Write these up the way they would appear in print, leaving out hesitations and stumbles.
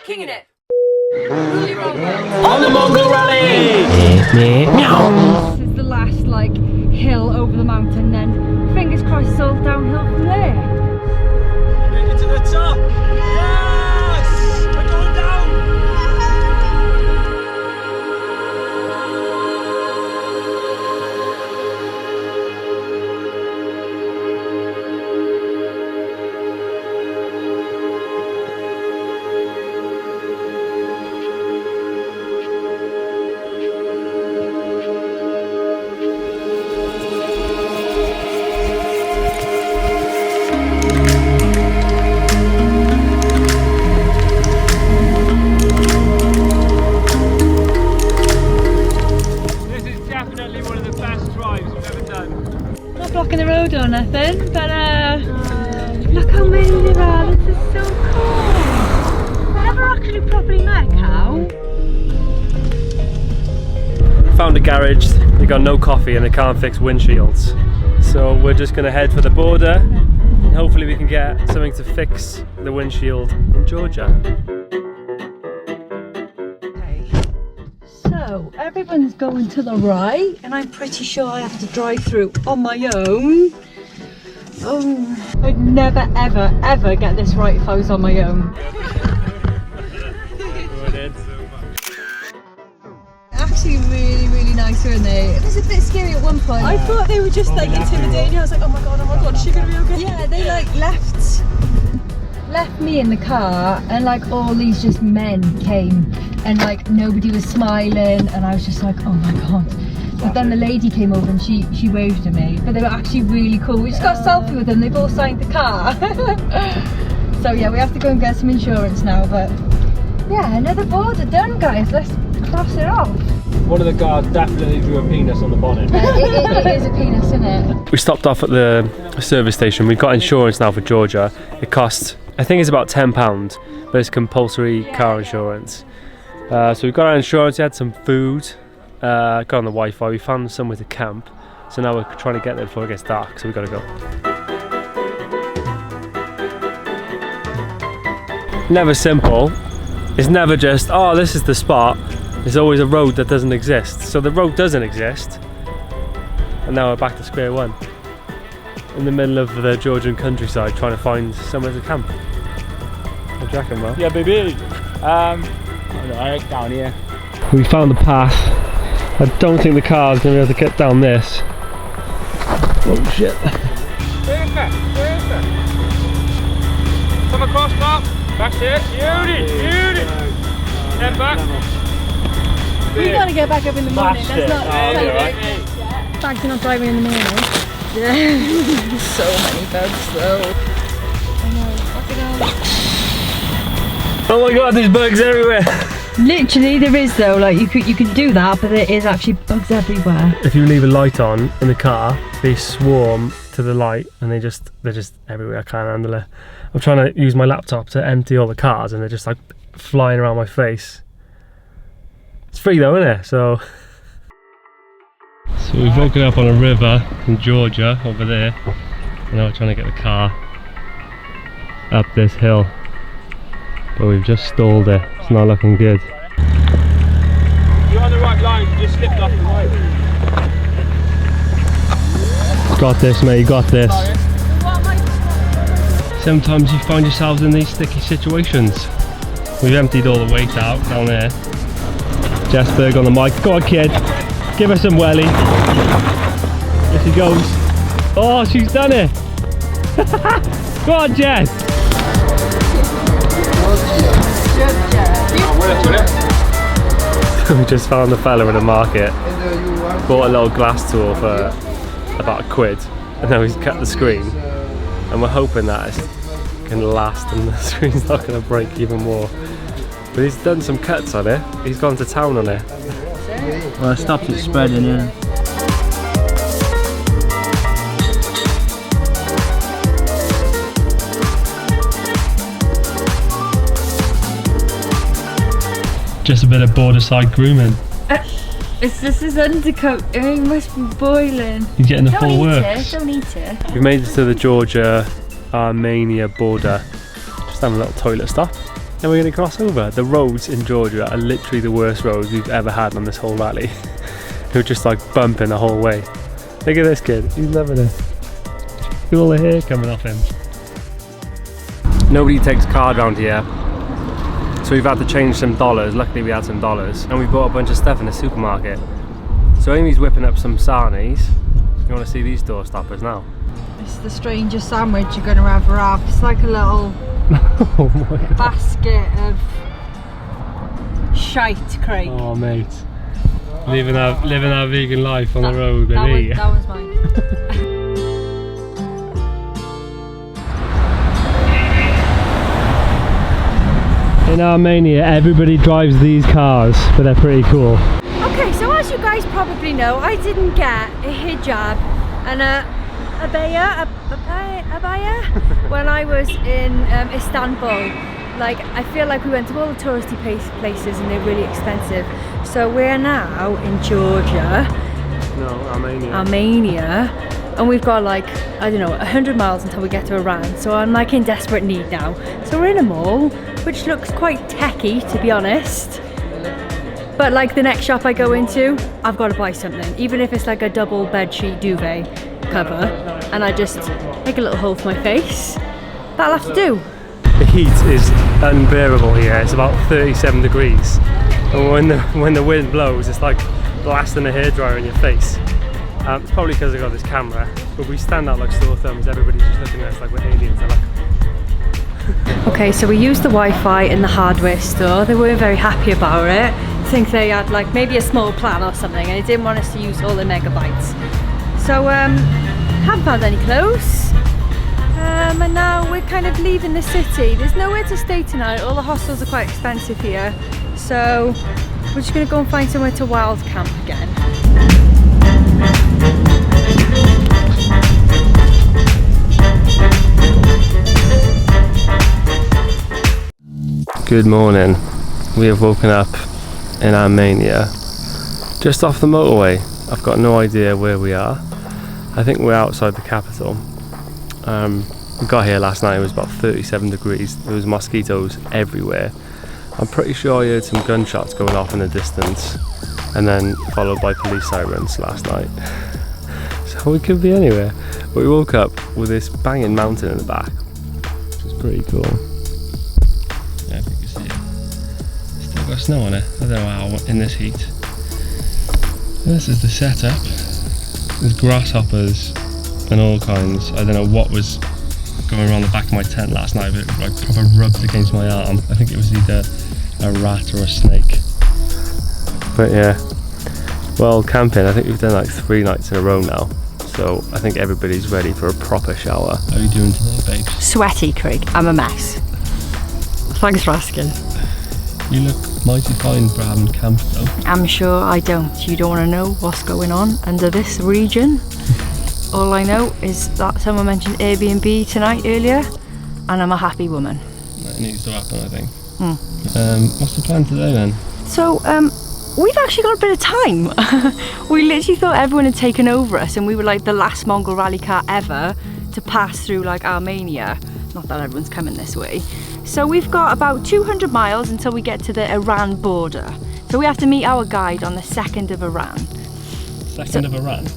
Kinging it. On the Mongol rally! Meow. This is the last like hill over the mountain, then fingers crossed it's all downhill from there. Make it to the top! Yes! We're going down! Blocking the road or nothing, but look how many there are. This is so cool. I've never actually properly met a cow. Found a garage, they got no coffee and they can't fix windshields. So we're just gonna head for the border and hopefully we can get something to fix the windshield in Georgia. So everyone's going to the right and I'm pretty sure I have to drive through on my own. Oh, I'd never ever get this right if I was on my own. Actually really nice, weren't they? It was a bit scary at one point. I thought they were just like intimidating. I was like, oh my god, is she gonna be okay? Yeah, they like left me in the car and like all these just men came and like nobody was smiling and I was just like, oh my god. But then the lady came over and she waved at me, but they were actually really cool. We just got a selfie with them, they've all signed the car. So yeah, we have to go and get some insurance now, but yeah, another border done, guys. Let's cross it off. One of the guards definitely drew a penis on the bonnet. It is a penis, isn't it? We stopped off at the service station. We've got insurance now for Georgia. It costs, I think it's about £10, but it's compulsory car insurance. So we've got our insurance, we had some food, got on the Wi-Fi, we found somewhere to camp. So now we're trying to get there before it gets dark, so we've got to go. Never simple. It's never just, oh, this is the spot. There's always a road that doesn't exist. So the road doesn't exist. And now we're back to square one. In the middle of the Georgian countryside trying to find somewhere to camp. What do you reckon, Will? Yeah, baby. Alright, down here. We found the path. I don't think the car's going to be able to get down this. Oh shit. Perfect. Come across now. That's it. Beauty. Then back. We gotta get back up in the morning. That's That's not right. Back to not driving in the morning. Yeah. So many bugs though. I know, fucking hell. Oh my god, there's bugs everywhere. Literally there is though, like you could do that, but there is actually bugs everywhere. If you leave a light on in the car, they swarm to the light and they're just everywhere. I can't handle it. I'm trying to use my laptop to empty all the cars and they're just like flying around my face. It's free though, isn't it? So we've woken up on a river in Georgia over there. And now we're trying to get the car up this hill. But we've just stalled it. It's not looking good. You're on the right line, you just slipped off the road. Got this, mate, you got this. Sometimes you find yourselves in these sticky situations. We've emptied all the weight out down there. Jessberg on the mic. Go on, kid. Give her some welly. There she goes. Oh, she's done it. Go on, Jess. We just found the fella in the market. Bought a little glass tool for about £1, and now he's cut the screen. And we're hoping that it can last and the screen's not going to break even more. But he's done some cuts on it. He's gone to town on it. Well, it stops it spreading, yeah. Just a bit of border side grooming. This is undercoat. It must be boiling. You're getting the full works. Don't eat it. We've made it to the Georgia Armenia border. Just having a little toilet stop. and we're going to cross over. The roads in Georgia are literally the worst roads we've ever had on this whole rally. We're just like bumping the whole way. Look at this kid, he's loving it. Look at all the hair coming off him. Nobody takes card around here, so we've had to change some dollars. Luckily we had some dollars, and we bought a bunch of stuff in the supermarket. So Amy's whipping up some sarnies. You want to see these door stoppers now? It's the strangest sandwich you're going to ever have. It's like a little Oh my God. basket of shite, Craig. Oh mate, living our vegan life on the road, baby. That one's mine. In Armenia, everybody drives these cars, but they're pretty cool. Okay, so as you guys probably know, I didn't get a hijab and a abaya when I was in Istanbul. Like, I feel like we went to all the touristy places and they're really expensive. So we're now in Georgia. No, Armenia. Armenia. And we've got like, I don't know, 100 miles until we get to Iran. So I'm like in desperate need now. So we're in a mall, which looks quite techy, to be honest. But like the next shop I go into, I've got to buy something. Even if it's like a double bedsheet duvet cover. And I just make a little hole for my face. That'll have to do. The heat is unbearable here. It's about 37 degrees. And when the wind blows, it's like blasting a hairdryer in your face. It's probably because I've got this camera, but we stand out like sore thumbs. Everybody's just looking at us like we're aliens. They're like... Okay, so we used the Wi-Fi in the hardware store. They weren't very happy about it. I think they had like maybe a small plan or something, and they didn't want us to use all the megabytes. So haven't found any clothes. And now we're kind of leaving the city. There's nowhere to stay tonight. All the hostels are quite expensive here. So we're just gonna go and find somewhere to wild camp again. Good morning. We have woken up in Armenia, just off the motorway. I've got no idea where we are. I think we're outside the capital. We got here last night, it was about 37 degrees. There was mosquitoes everywhere. I'm pretty sure I heard some gunshots going off in the distance, and then followed by police sirens last night. So we could be anywhere. But we woke up with this banging mountain in the back, which is pretty cool. Yeah, if you can see it. Still got snow on it. I don't know how in this heat. This is the setup. There's grasshoppers and all kinds. I don't know what was going around the back of my tent last night, but it like proper rubbed against my arm. I think it was either a rat or a snake. But yeah, well, camping, I think we've done like 3 nights in a row now. So I think everybody's ready for a proper shower. How are you doing today, babes? Sweaty, Craig. I'm a mess. Thanks for asking. You look mighty fine for having camped though. I'm sure I don't. You don't want to know what's going on under this region. All I know is that someone mentioned Airbnb tonight earlier, and I'm a happy woman. That needs to happen, I think. What's the plan today then? So, we've actually got a bit of time. We literally thought everyone had taken over us, and we were like the last Mongol rally car ever to pass through like Armenia. Not that everyone's coming this way. So we've got about 200 miles until we get to the Iran border. So we have to meet our guide on the 2nd of Iran. 2nd of Iran?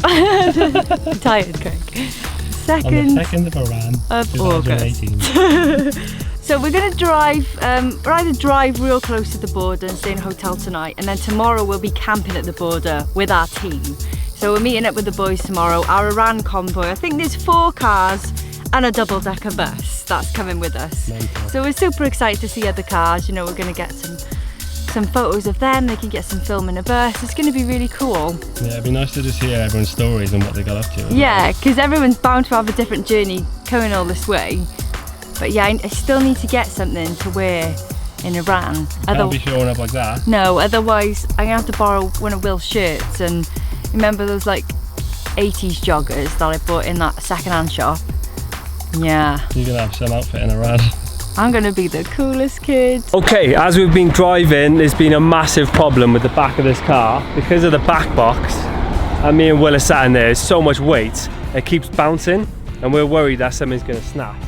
I'm tired, Craig. 2nd on the 2nd of Iran of 2018. August. So we're going to drive, we'll either drive real close to the border and stay in a hotel tonight, and then tomorrow we'll be camping at the border with our team. So we're meeting up with the boys tomorrow, our Iran convoy. I think there's 4 cars and a double-decker bus that's coming with us. So we're super excited to see other cars. You know, we're going to get some photos of them. They can get some film in a bus. It's going to be really cool. Yeah, it'd be nice to just hear everyone's stories and what they got up to. Yeah, because everyone's bound to have a different journey coming all this way. But yeah, I still need to get something to wear in Iran. Can't be showing up like that. No, otherwise I'm going to have to borrow one of Will's shirts. And remember those like 80s joggers that I bought in that second-hand shop? Yeah. You're going to have some outfit in Iran. I'm going to be the coolest kid. Okay, as we've been driving, there's been a massive problem with the back of this car. Because of the back box, and me and Will are sat in there, there's so much weight, it keeps bouncing, and we're worried that something's going to snap.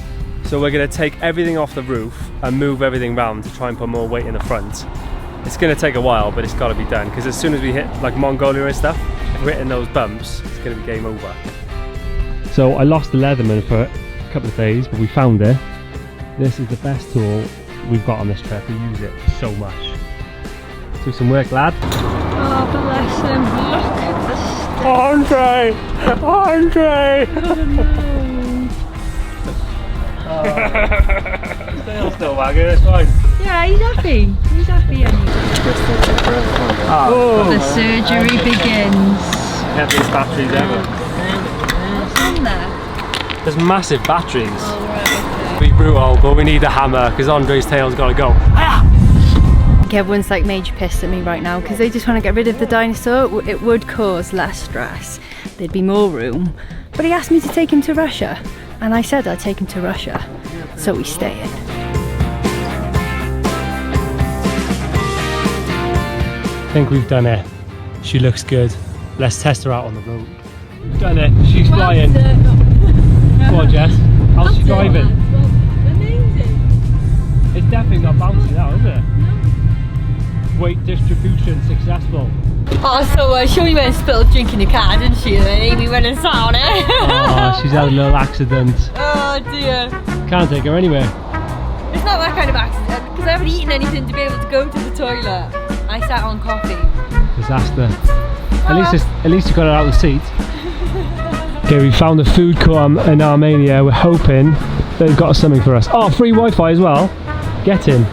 So we're gonna take everything off the roof and move everything round to try and put more weight in the front. It's gonna take a while, but it's gotta be done, because as soon as we hit like Mongolia and stuff, if we're hitting those bumps, it's gonna be game over. So I lost the Leatherman for a couple of days, but we found it. This is the best tool we've got on this trip. We use it so much. Do some work, lad. Oh, bless him. Look at the Andre! Oh. Still wagging, it's fine. Yeah, he's happy. He's happy anyway. Oh. The surgery begins. Heaviest batteries ever. What's on there? There's massive batteries. Oh, right, okay. Be brutal, but we need a hammer because Andre's tail's got to go. I think everyone's like major pissed at me right now because they just want to get rid of the dinosaur. It would cause less stress. There'd be more room. But he asked me to take him to Russia. And I said I'd take him to Russia. So we stay in. I think we've done it. She looks good. Let's test her out on the road. We've done it. She's flying. Go on, Jess. How's she driving? Amazing. It's definitely not bouncy now, is it? No. Weight distribution successful. Oh, so Shirley went and spilled a drink in the car, didn't she? And then Amy went and sat on it. Oh, she's had a little accident. Oh dear. Can't take her anywhere. It's not that kind of accident because I haven't eaten anything to be able to go to the toilet. I sat on coffee. Disaster. At least you got her out of the seat. Okay, we found a food court in Armenia. We're hoping they've got something for us. Oh, free Wi-Fi as well. Get in.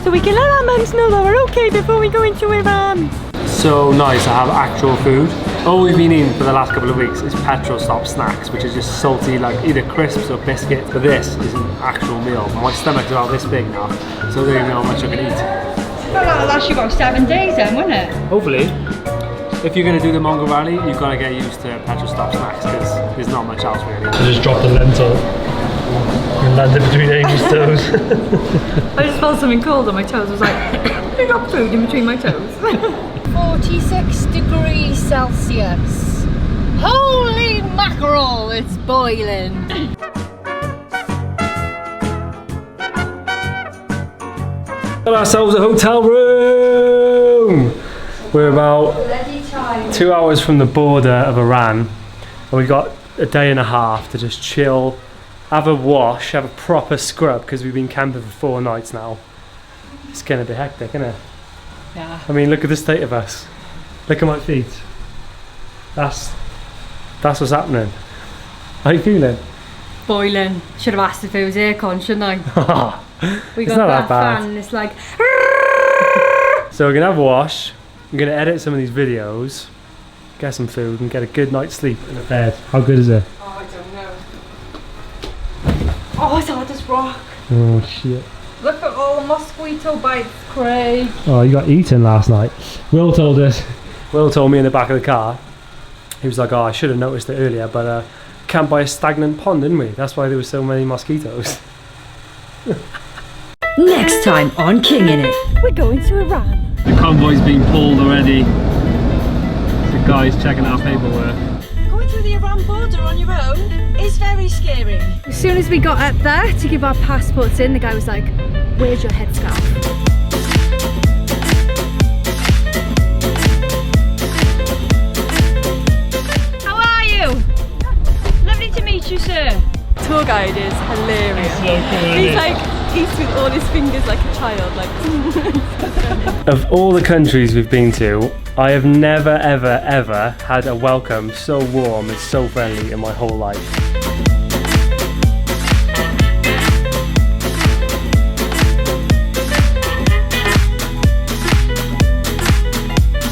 So we can let our mums know that we're okay before we go into Iran. So nice to have actual food. All we've been eating for the last couple of weeks is petrol stop snacks, which is just salty, like either crisps or biscuits. But this is an actual meal. My stomach's about this big now, so I don't even know how much I can eat. Well, that'll last you about 7 days then, won't it? Hopefully. If you're going to do the Mongol rally, you've got to get used to petrol stop snacks because there's not much else really. I just dropped a lentil and landed between Amy's toes. I just felt something cold on my toes. I was like, I got food in between my toes. 46 degrees Celsius. Holy mackerel, it's boiling. Got ourselves a hotel room. We're about 2 hours from the border of Iran, and we got a day and a half to just chill, have a wash, have a proper scrub because we've been camping for 4 nights now. It's gonna be hectic, isn't it? Yeah. I mean, look at the state of us. Look at my feet. That's what's happening. How are you feeling? Boiling. Should have asked if it was aircon, shouldn't I? We It's got not that that bad. fan and it's like. So we're gonna have a wash. I'm gonna edit some of these videos, get some food, and get a good night's sleep in a bed. How good is it? Oh, I don't know. Oh, it's hard as rock. Oh shit. Look at all the mosquito bites, Craig. Oh, you got eaten last night. Will told us. Will told me in the back of the car. He was like, "Oh, I should have noticed it earlier, but camped by a stagnant pond, didn't we? That's why there were so many mosquitoes." Next time on King in It, we're going to Iran. The convoy's been pulled already. The guy's checking our paperwork. Going through the Iran border on your own is very scary. As soon as we got up there to give our passports in, the guy was like, "Where's your headscarf?" How are you? Lovely to meet you, sir. Tour guide is hilarious. So cool, He's like, eats with all his fingers like a child. Like. Of all the countries we've been to, I have never ever ever had a welcome so warm and so friendly in my whole life.